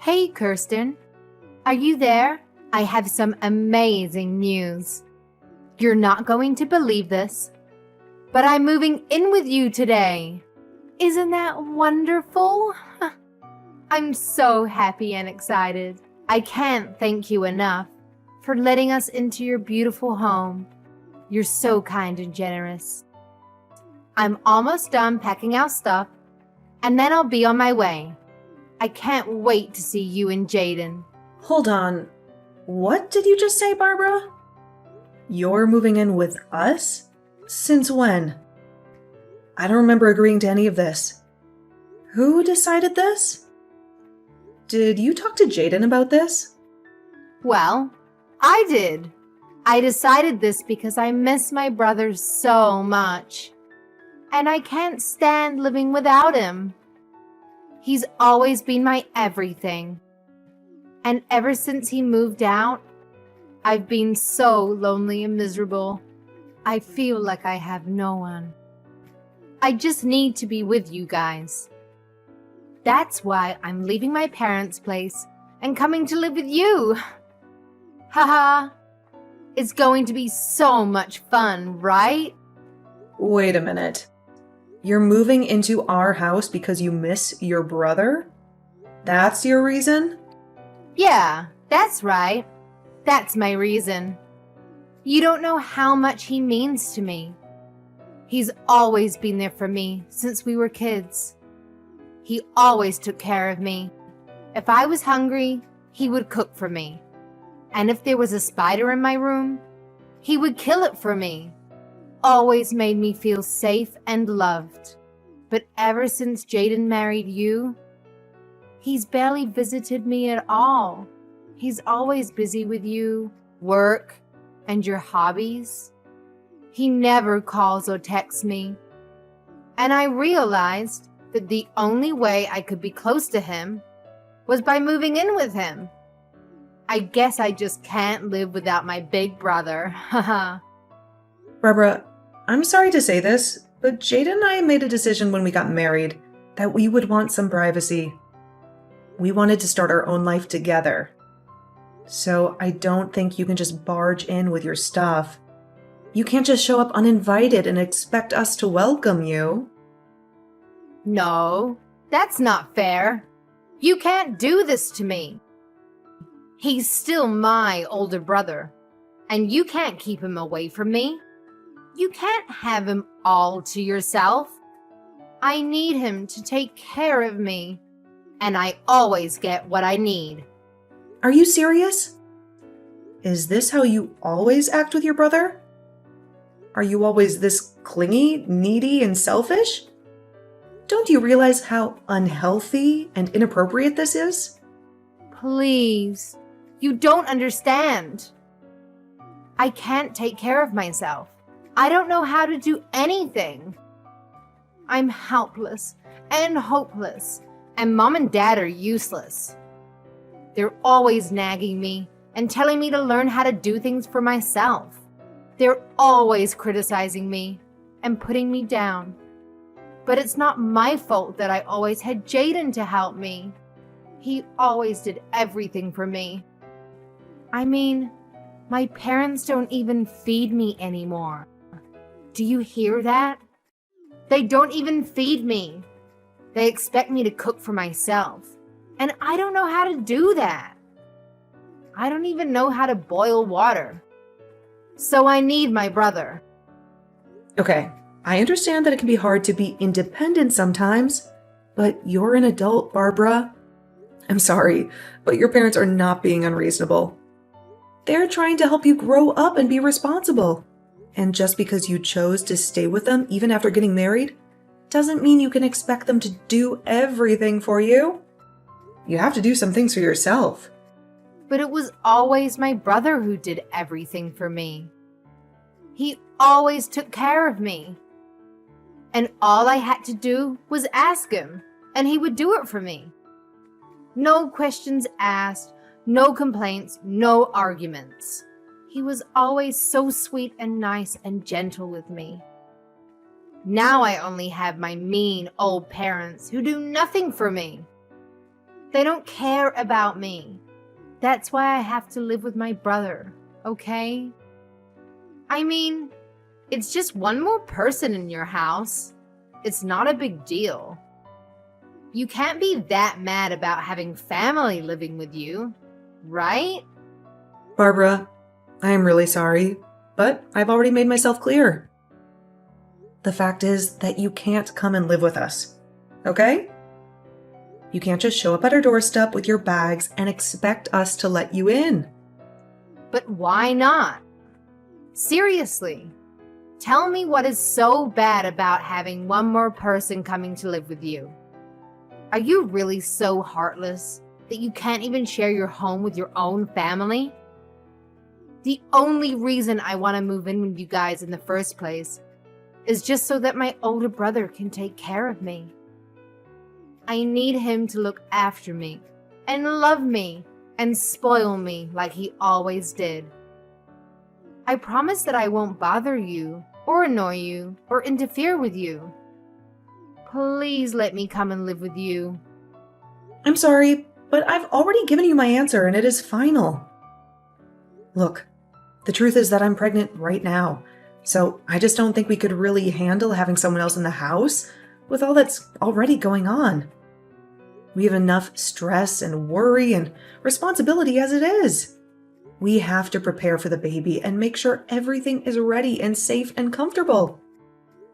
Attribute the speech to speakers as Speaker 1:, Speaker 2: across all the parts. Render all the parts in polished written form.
Speaker 1: Hey, Kirsten. Are you there? I have some amazing news. You're not going to believe this, but I'm moving in with you today. Isn't that wonderful? I'm so happy and excited. I can't thank you enough for letting us into your beautiful home. You're so kind and generous. I'm almost done packing our stuff, and then I'll be on my way. I can't wait to see you and Jaden.
Speaker 2: Hold on. What did you just say, Barbara? You're moving in with us? Since when? I don't remember agreeing to any of this. Who decided this? Did you talk to Jaden about this?
Speaker 1: Well, I did. I decided this because I miss my brother so much. And I can't stand living without him. He's always been my everything. And ever since he moved out, I've been so lonely and miserable. I feel like I have no one. I just need to be with you guys. That's why I'm leaving my parents' place and coming to live with you. Haha. It's going to be so much fun, right?
Speaker 2: Wait a minute. You're moving into our house because you miss your brother? That's your reason?
Speaker 1: Yeah, that's right. That's my reason. You don't know how much he means to me. He's always been there for me since we were kids. He always took care of me. If I was hungry, he would cook for me. And if there was a spider in my room, he would kill it for me. Always made me feel safe and loved. But ever since Jaden married you, he's barely visited me at all. He's always busy with you, work, and your hobbies. He never calls or texts me. And I realized that the only way I could be close to him was by moving in with him. I guess I just can't live without my big brother. Haha.
Speaker 2: Barbara, I'm sorry to say this, but Jaden and I made a decision when we got married that we would want some privacy. We wanted to start our own life together. So I don't think you can just barge in with your stuff. You can't just show up uninvited and expect us to welcome you.
Speaker 1: No, that's not fair. You can't do this to me. He's still my older brother, and you can't keep him away from me. You can't have him all to yourself. I need him to take care of me, and I always get what I need.
Speaker 2: Are you serious? Is this how you always act with your brother? Are you always this clingy, needy, and selfish? Don't you realize how unhealthy and inappropriate this is?
Speaker 1: Please, you don't understand. I can't take care of myself. I don't know how to do anything. I'm helpless and hopeless, and Mom and Dad are useless. They're always nagging me and telling me to learn how to do things for myself. They're always criticizing me and putting me down. But it's not my fault that I always had Jaden to help me. He always did everything for me. I mean, my parents don't even feed me anymore. Do you hear that? They don't even feed me. They expect me to cook for myself. And I don't know how to do that. I don't even know how to boil water. So I need my brother.
Speaker 2: Okay, I understand that it can be hard to be independent sometimes, but you're an adult, Barbara. I'm sorry, but your parents are not being unreasonable. They're trying to help you grow up and be responsible. And just because you chose to stay with them even after getting married, doesn't mean you can expect them to do everything for you. You have to do some things for yourself.
Speaker 1: But it was always my brother who did everything for me. He always took care of me. And all I had to do was ask him, and he would do it for me. No questions asked, no complaints, no arguments. He was always so sweet and nice and gentle with me. Now I only have my mean old parents who do nothing for me. They don't care about me. That's why I have to live with my brother, okay? I mean, it's just one more person in your house. It's not a big deal. You can't be that mad about having family living with you, right?
Speaker 2: Barbara, I am really sorry, but I've already made myself clear. The fact is that you can't come and live with us, okay? You can't just show up at our doorstep with your bags and expect us to let you in.
Speaker 1: But why not? Seriously, tell me what is so bad about having one more person coming to live with you. Are you really so heartless that you can't even share your home with your own family? The only reason I want to move in with you guys in the first place is just so that my older brother can take care of me. I need him to look after me and love me and spoil me like he always did. I promise that I won't bother you or annoy you or interfere with you. Please let me come and live with you.
Speaker 2: I'm sorry, but I've already given you my answer and it is final. Look, the truth is that I'm pregnant right now, so I just don't think we could really handle having someone else in the house with all that's already going on. We have enough stress and worry and responsibility as it is. We have to prepare for the baby and make sure everything is ready and safe and comfortable.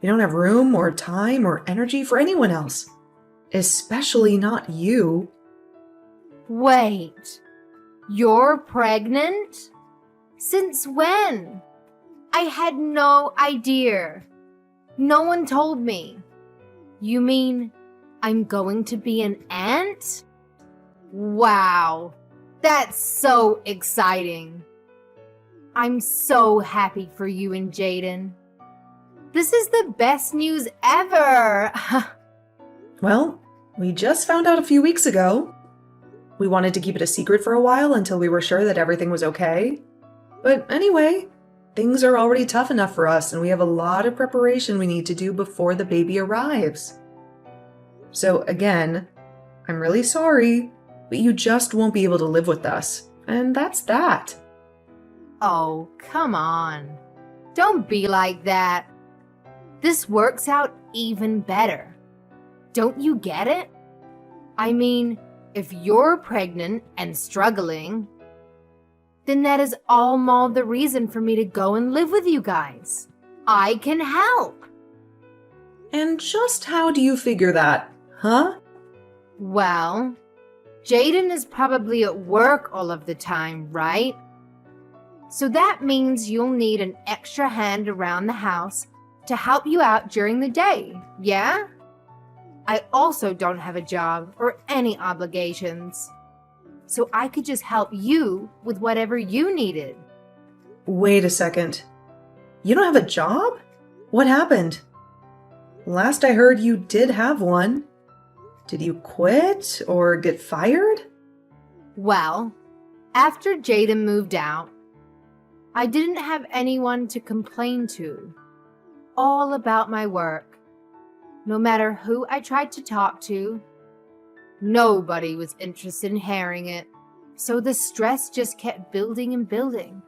Speaker 2: We don't have room or time or energy for anyone else, especially not you.
Speaker 1: Wait, you're pregnant? Since when? I had no idea. No one told me. You mean I'm going to be an aunt? Wow, that's so exciting. I'm so happy for you and Jaden. This is the best news ever.
Speaker 2: Well, we just found out a few weeks ago. We wanted to keep it a secret for a while until we were sure that everything was okay. But anyway, things are already tough enough for us and we have a lot of preparation we need to do before the baby arrives. So again, I'm really sorry, but you just won't be able to live with us. And that's that.
Speaker 1: Oh, come on. Don't be like that. This works out even better. Don't you get it? I mean, if you're pregnant and struggling, then that is all the reason for me to go and live with you guys. I can help.
Speaker 2: And just how do you figure that, huh?
Speaker 1: Well, Jaden is probably at work all of the time, right? So that means you'll need an extra hand around the house to help you out during the day, yeah? I also don't have a job or any obligations, so I could just help you with whatever you needed.
Speaker 2: Wait a second. You don't have a job? What happened? Last I heard you did have one. Did you quit or get fired?
Speaker 1: Well, after Jaden moved out, I didn't have anyone to complain to. All about my work. No matter who I tried to talk to, nobody was interested in hearing it. So the stress just kept building and building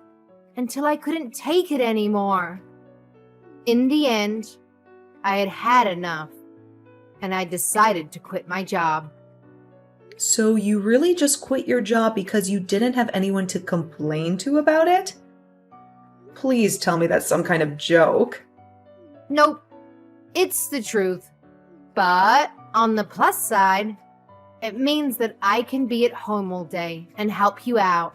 Speaker 1: until I couldn't take it anymore. In the end, I had had enough and I decided to quit my job.
Speaker 2: So you really just quit your job because you didn't have anyone to complain to about it? Please tell me that's some kind of joke.
Speaker 1: Nope, it's the truth. But on the plus side, it means that I can be at home all day and help you out.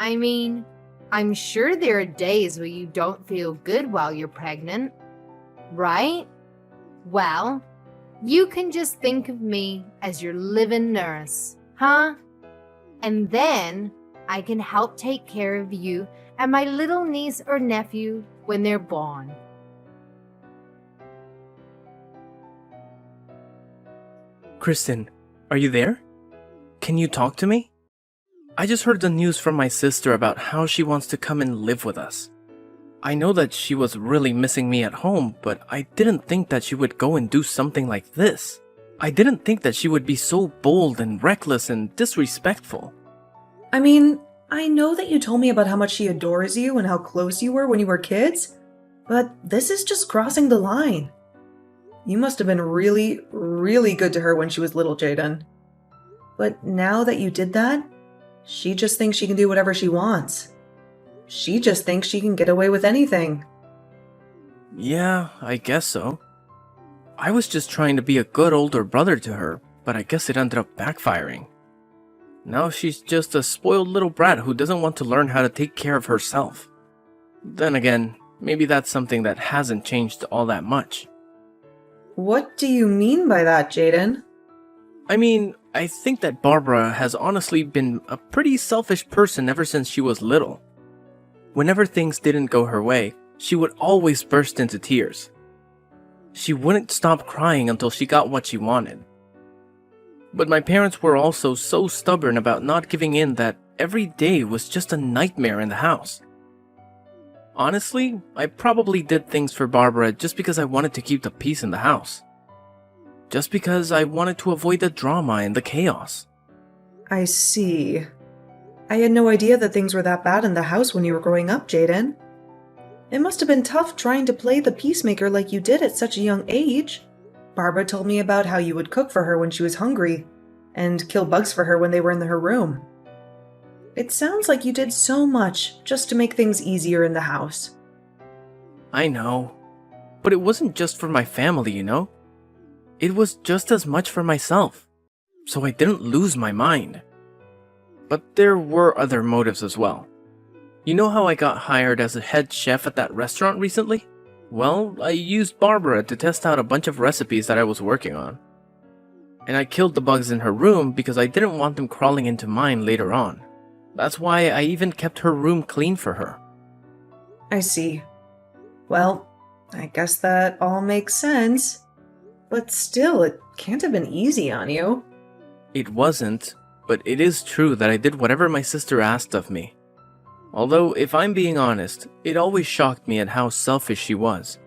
Speaker 1: I mean, I'm sure there are days where you don't feel good while you're pregnant, right? Well, you can just think of me as your live-in nurse, huh? And then I can help take care of you and my little niece or nephew when they're born.
Speaker 3: Kristen, are you there? Can you talk to me? I just heard the news from my sister about how she wants to come and live with us. I know that she was really missing me at home, but I didn't think that she would go and do something like this. I didn't think that she would be so bold and reckless and disrespectful.
Speaker 2: I mean, I know that you told me about how much she adores you and how close you were when you were kids, but this is just crossing the line. You must have been really, really good to her when she was little, Jaden. But now that you did that, she just thinks she can do whatever she wants. She just thinks she can get away with anything.
Speaker 3: Yeah, I guess so. I was just trying to be a good older brother to her, but I guess it ended up backfiring. Now she's just a spoiled little brat who doesn't want to learn how to take care of herself. Then again, maybe that's something that hasn't changed all that much.
Speaker 2: What do you mean by that, Jaden?
Speaker 3: I mean, I think that Barbara has honestly been a pretty selfish person ever since she was little. Whenever things didn't go her way, she would always burst into tears. She wouldn't stop crying until she got what she wanted. But my parents were also so stubborn about not giving in that every day was just a nightmare in the house. Honestly, I probably did things for Barbara just because I wanted to keep the peace in the house. Just because I wanted to avoid the drama and the chaos.
Speaker 2: I see. I had no idea that things were that bad in the house when you were growing up, Jaden. It must have been tough trying to play the peacemaker like you did at such a young age. Barbara told me about how you would cook for her when she was hungry, and kill bugs for her when they were in her room. It sounds like you did so much just to make things easier in the house.
Speaker 3: I know. But it wasn't just for my family, you know? It was just as much for myself. So I didn't lose my mind. But there were other motives as well. You know how I got hired as a head chef at that restaurant recently? Well, I used Barbara to test out a bunch of recipes that I was working on. And I killed the bugs in her room because I didn't want them crawling into mine later on. That's why I even kept her room clean for her.
Speaker 2: I see. Well, I guess that all makes sense. But still, it can't have been easy on you.
Speaker 3: It wasn't, but it is true that I did whatever my sister asked of me. Although, if I'm being honest, it always shocked me at how selfish she was.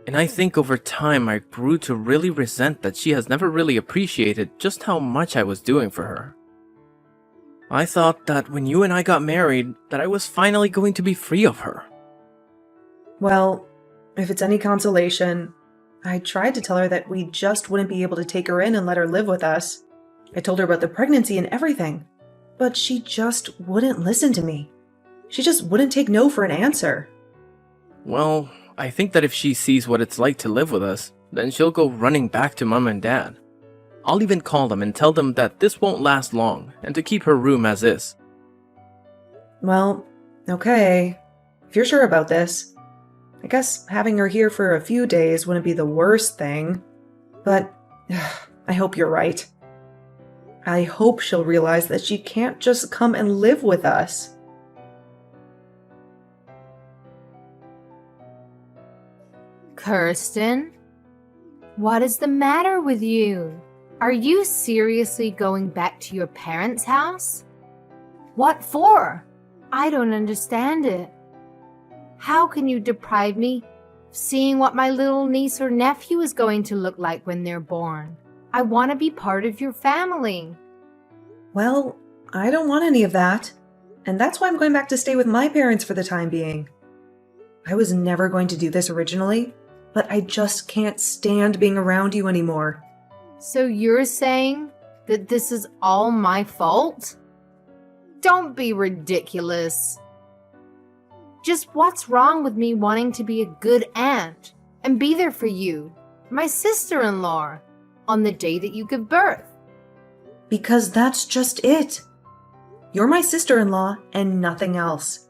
Speaker 3: And I think over time I grew to really resent that she has never really appreciated just how much I was doing for her. I thought that when you and I got married, that I was finally going to be free of her.
Speaker 2: Well, if it's any consolation, I tried to tell her that we just wouldn't be able to take her in and let her live with us. I told her about the pregnancy and everything, but she just wouldn't listen to me. She just wouldn't take no for an answer.
Speaker 3: Well, I think that if she sees what it's like to live with us, then she'll go running back to Mom and Dad. I'll even call them and tell them that this won't last long and to keep her room as is.
Speaker 2: Well, okay. If you're sure about this, I guess having her here for a few days wouldn't be the worst thing. But I hope you're right. I hope she'll realize that she can't just come and live with us.
Speaker 1: Kirsten? What is the matter with you? Are you seriously going back to your parents' house? What for? I don't understand it. How can you deprive me of seeing what my little niece or nephew is going to look like when they're born? I want to be part of your family.
Speaker 2: Well, I don't want any of that. And that's why I'm going back to stay with my parents for the time being. I was never going to do this originally, but I just can't stand being around you anymore.
Speaker 1: So you're saying that this is all my fault? Don't be ridiculous. Just what's wrong with me wanting to be a good aunt and be there for you, my sister-in-law, on the day that you give birth?
Speaker 2: Because that's just it. You're my sister-in-law and nothing else.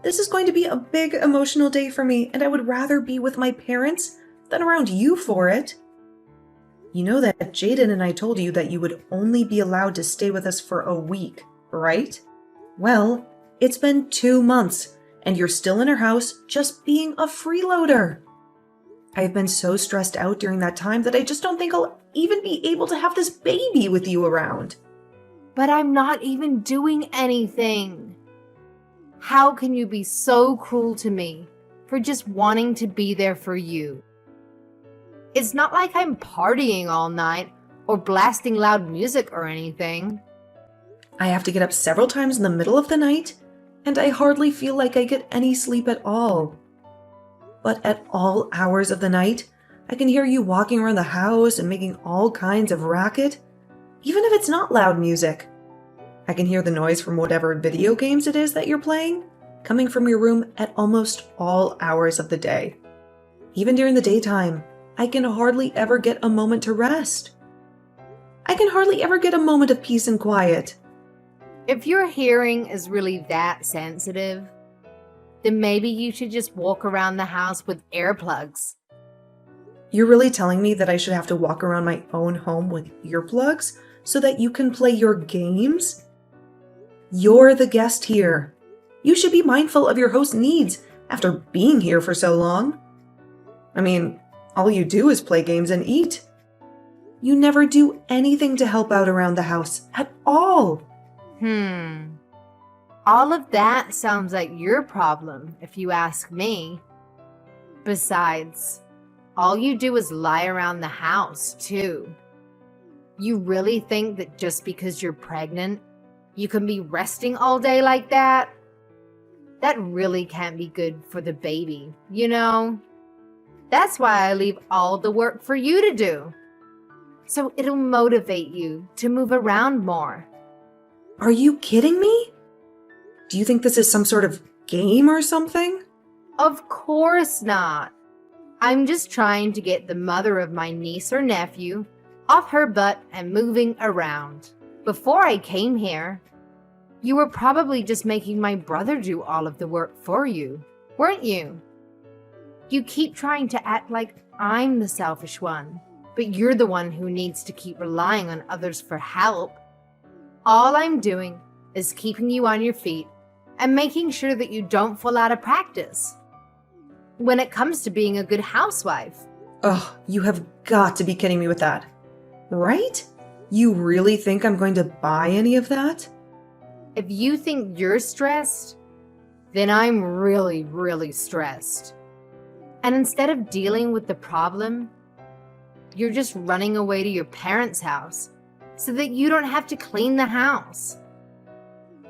Speaker 2: This is going to be a big emotional day for me, and I would rather be with my parents than around you for it. You know that Jaden and I told you that you would only be allowed to stay with us for a week, right? Well, it's been 2 months, and you're still in our house just being a freeloader. I've been so stressed out during that time that I just don't think I'll even be able to have this baby with you around.
Speaker 1: But I'm not even doing anything. How can you be so cruel to me for just wanting to be there for you? It's not like I'm partying all night or blasting loud music or anything.
Speaker 2: I have to get up several times in the middle of the night, and I hardly feel like I get any sleep at all. But at all hours of the night, I can hear you walking around the house and making all kinds of racket, even if it's not loud music. I can hear the noise from whatever video games it is that you're playing, coming from your room at almost all hours of the day. Even during the daytime, I can hardly ever get a moment to rest. I can hardly ever get a moment of peace and quiet.
Speaker 1: If your hearing is really that sensitive, then maybe you should just walk around the house with earplugs.
Speaker 2: You're really telling me that I should have to walk around my own home with earplugs so that you can play your games? You're the guest here. You should be mindful of your host's needs after being here for so long. I mean, all you do is play games and eat. You never do anything to help out around the house at all.
Speaker 1: All of that sounds like your problem, if you ask me. Besides, all you do is lie around the house, too. You really think that just because you're pregnant, you can be resting all day like that? That really can't be good for the baby, you know? That's why I leave all the work for you to do. So it'll motivate you to move around more.
Speaker 2: Are you kidding me? Do you think this is some sort of game or something?
Speaker 1: Of course not. I'm just trying to get the mother of my niece or nephew off her butt and moving around. Before I came here, you were probably just making my brother do all of the work for you, weren't you? You keep trying to act like I'm the selfish one, but you're the one who needs to keep relying on others for help. All I'm doing is keeping you on your feet and making sure that you don't fall out of practice when it comes to being a good housewife.
Speaker 2: Ugh, you have got to be kidding me with that. Right? You really think I'm going to buy any of that?
Speaker 1: If you think you're stressed, then I'm really, really stressed. And instead of dealing with the problem, you're just running away to your parents' house so that you don't have to clean the house.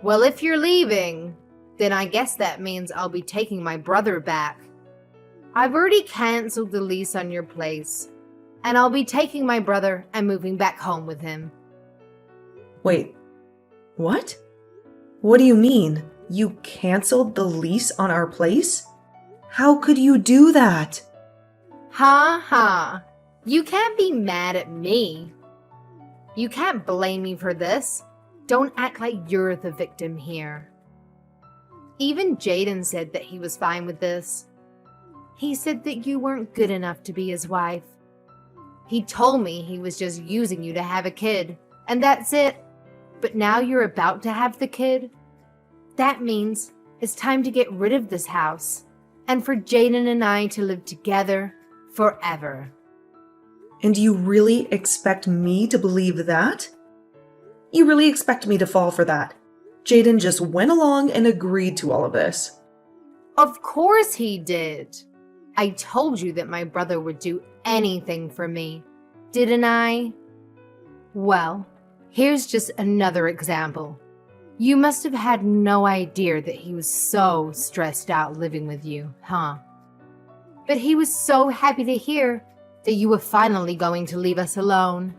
Speaker 1: Well, if you're leaving, then I guess that means I'll be taking my brother back. I've already canceled the lease on your place, and I'll be taking my brother and moving back home with him.
Speaker 2: Wait, what? What do you mean? You canceled the lease on our place? How could you do that?
Speaker 1: Ha ha. You can't be mad at me. You can't blame me for this. Don't act like you're the victim here. Even Jaden said that he was fine with this. He said that you weren't good enough to be his wife. He told me he was just using you to have a kid, and that's it. But now you're about to have the kid. That means it's time to get rid of this house, and for Jaden and I to live together forever.
Speaker 2: And you really expect me to believe that? You really expect me to fall for that? Jaden just went along and agreed to all of this.
Speaker 1: Of course he did. I told you that my brother would do anything for me, didn't I? Well, here's just another example. You must have had no idea that he was so stressed out living with you, huh? But he was so happy to hear that you were finally going to leave us alone.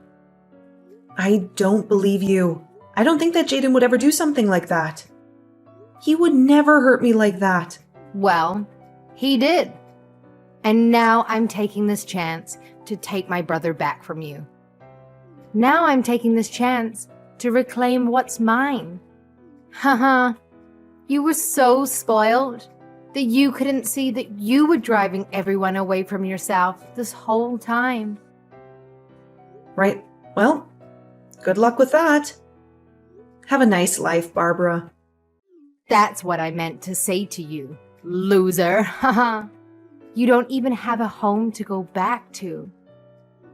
Speaker 2: I don't believe you. I don't think that Jaden would ever do something like that. He would never hurt me like that.
Speaker 1: Well, he did. And now I'm taking this chance to take my brother back from you. Now I'm taking this chance to reclaim what's mine. Haha, you were so spoiled that you couldn't see that you were driving everyone away from yourself this whole time.
Speaker 2: Right. Well, good luck with that. Have a nice life, Barbara.
Speaker 1: That's what I meant to say to you, loser. Haha. You don't even have a home to go back to.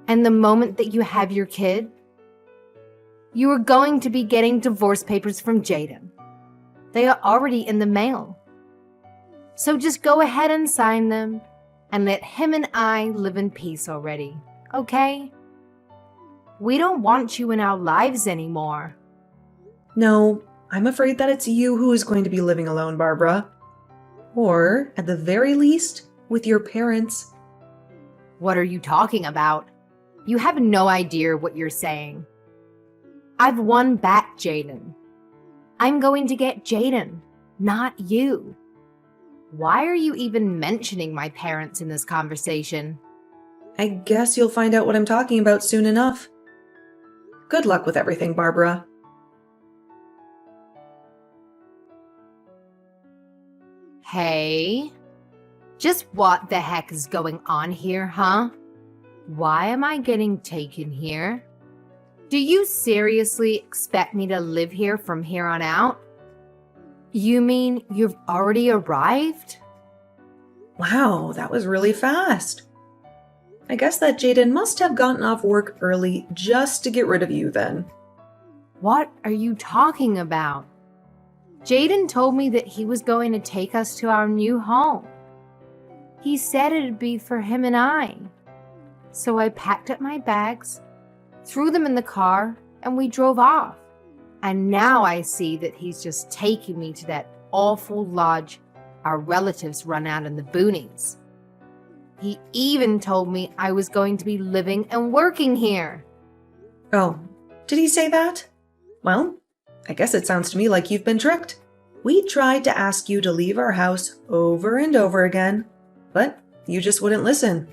Speaker 1: And the moment that you have your kid, you are going to be getting divorce papers from Jaden. They are already in the mail. So just go ahead and sign them and let him and I live in peace already, okay? We don't want you in our lives anymore.
Speaker 2: No, I'm afraid that it's you who is going to be living alone, Barbara. Or, at the very least, with your parents.
Speaker 1: What are you talking about? You have no idea what you're saying. I've won back Jaden. I'm going to get Jaden, not you. Why are you even mentioning my parents in this conversation?
Speaker 2: I guess you'll find out what I'm talking about soon enough. Good luck with everything, Barbara.
Speaker 1: Hey, just what the heck is going on here, huh? Why am I getting taken here? Do you seriously expect me to live here from here on out? You mean you've already arrived?
Speaker 2: Wow, that was really fast. I guess that Jaden must have gotten off work early just to get rid of you then.
Speaker 1: What are you talking about? Jaden told me that he was going to take us to our new home. He said it'd be for him and I. So I packed up my bags, threw them in the car, and we drove off. And now I see that he's just taking me to that awful lodge our relatives run out in the boonies. He even told me I was going to be living and working here.
Speaker 2: Oh, did he say that? Well, I guess it sounds to me like you've been tricked. We tried to ask you to leave our house over and over again, but you just wouldn't listen.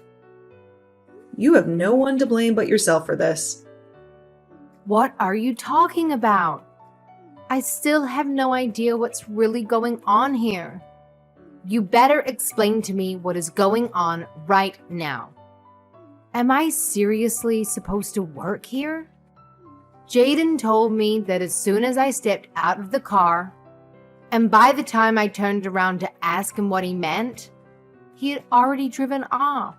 Speaker 2: You have no one to blame but yourself for this.
Speaker 1: What are you talking about? I still have no idea what's really going on here. You better explain to me what is going on right now. Am I seriously supposed to work here? Jaden told me that as soon as I stepped out of the car, and by the time I turned around to ask him what he meant, he had already driven off.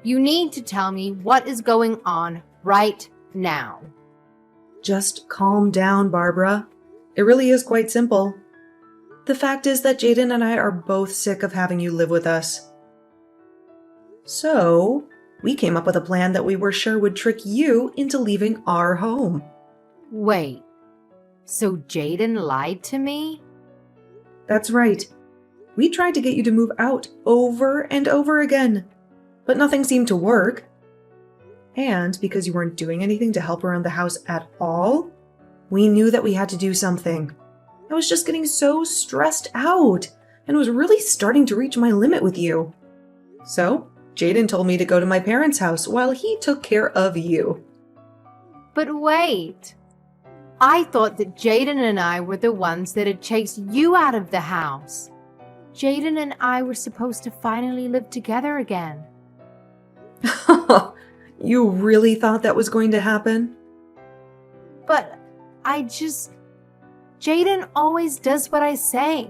Speaker 1: You need to tell me what is going on right now.
Speaker 2: Just calm down, Barbara. It really is quite simple. The fact is that Jaden and I are both sick of having you live with us. So, we came up with a plan that we were sure would trick you into leaving our home.
Speaker 1: Wait, so Jaden lied to me?
Speaker 2: That's right. We tried to get you to move out over and over again, but nothing seemed to work. And because you weren't doing anything to help around the house at all, we knew that we had to do something. I was just getting so stressed out and was really starting to reach my limit with you. So, Jaden told me to go to my parents' house while he took care of you.
Speaker 1: But wait, I thought that Jaden and I were the ones that had chased you out of the house. Jaden and I were supposed to finally live together again.
Speaker 2: You really thought that was going to happen?
Speaker 1: But Jaden always does what I say.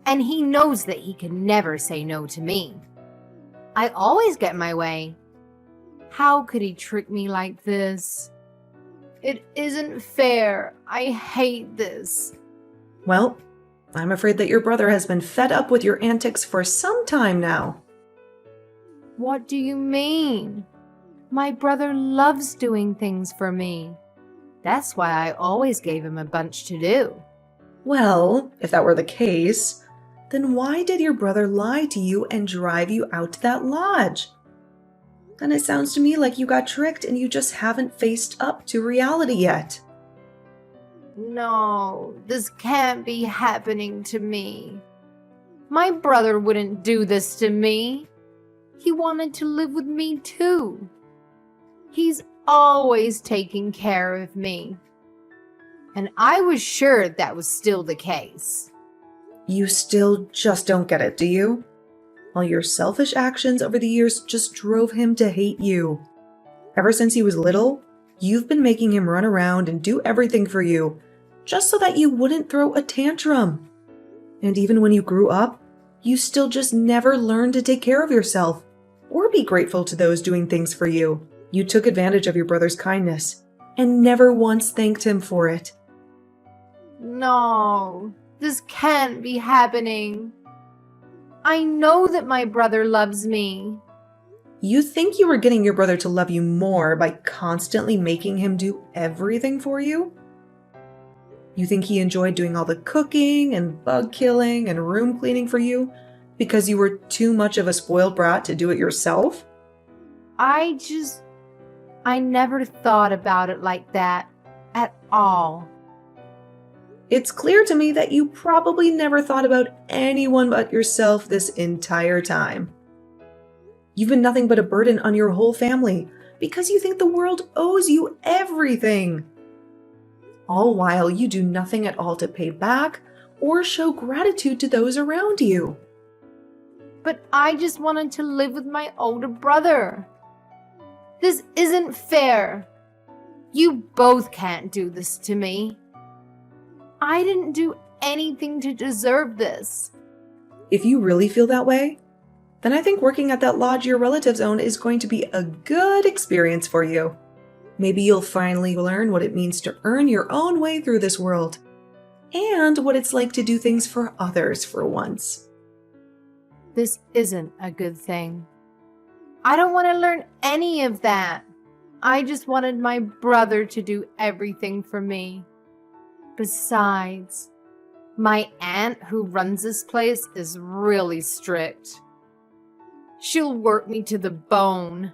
Speaker 1: And he knows that he can never say no to me. I always get my way. How could he trick me like this? It isn't fair. I hate this.
Speaker 2: Well, I'm afraid that your brother has been fed up with your antics for some time now.
Speaker 1: What do you mean? My brother loves doing things for me. That's why I always gave him a bunch to do.
Speaker 2: Well, if that were the case, then why did your brother lie to you and drive you out to that lodge? And it sounds to me like you got tricked and you just haven't faced up to reality yet.
Speaker 1: No, this can't be happening to me. My brother wouldn't do this to me. He wanted to live with me too. He's always taking care of me. And I was sure that was still the case.
Speaker 2: You still just don't get it, do you? All your selfish actions over the years just drove him to hate you. Ever since he was little, you've been making him run around and do everything for you, just so that you wouldn't throw a tantrum. And even when you grew up, you still just never learned to take care of yourself or be grateful to those doing things for you. You took advantage of your brother's kindness and never once thanked him for it.
Speaker 1: No, this can't be happening. I know that my brother loves me.
Speaker 2: You think you were getting your brother to love you more by constantly making him do everything for you? You think he enjoyed doing all the cooking and bug killing and room cleaning for you because you were too much of a spoiled brat to do it yourself?
Speaker 1: I never thought about it like that at all.
Speaker 2: It's clear to me that you probably never thought about anyone but yourself this entire time. You've been nothing but a burden on your whole family because you think the world owes you everything. All while you do nothing at all to pay back or show gratitude to those around you.
Speaker 1: But I just wanted to live with my older brother. This isn't fair. You both can't do this to me. I didn't do anything to deserve this.
Speaker 2: If you really feel that way, then I think working at that lodge your relatives own is going to be a good experience for you. Maybe you'll finally learn what it means to earn your own way through this world, and what it's like to do things for others for once.
Speaker 1: This isn't a good thing. I don't want to learn any of that. I just wanted my brother to do everything for me. Besides, my aunt who runs this place is really strict. She'll work me to the bone.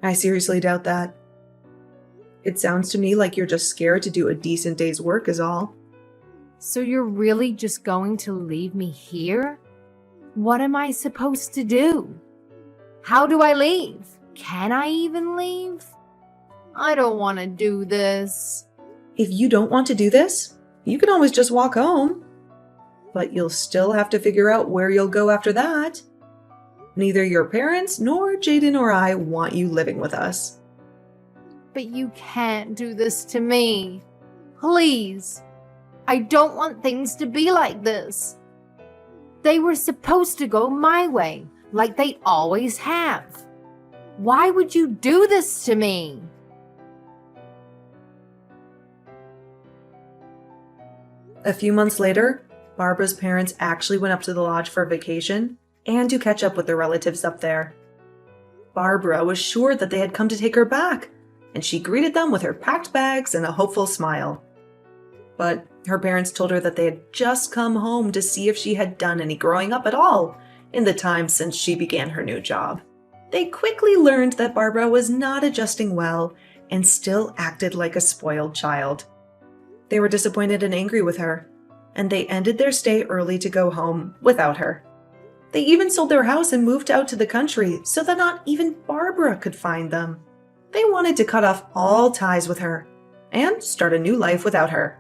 Speaker 2: I seriously doubt that. It sounds to me like you're just scared to do a decent day's work is all.
Speaker 1: So you're really just going to leave me here? What am I supposed to do? How do I leave? Can I even leave? I don't want to do this.
Speaker 2: If you don't want to do this, you can always just walk home. But you'll still have to figure out where you'll go after that. Neither your parents nor Jaden or I want you living with us.
Speaker 1: But you can't do this to me. Please. I don't want things to be like this. They were supposed to go my way, like they always have. Why would you do this to me?
Speaker 2: A few months later, Barbara's parents actually went up to the lodge for a vacation and to catch up with their relatives up there. Barbara was sure that they had come to take her back, and she greeted them with her packed bags and a hopeful smile. But her parents told her that they had just come home to see if she had done any growing up at all in the time since she began her new job. They quickly learned that Barbara was not adjusting well and still acted like a spoiled child. They were disappointed and angry with her, and they ended their stay early to go home without her. They even sold their house and moved out to the country so that not even Barbara could find them. They wanted to cut off all ties with her and start a new life without her.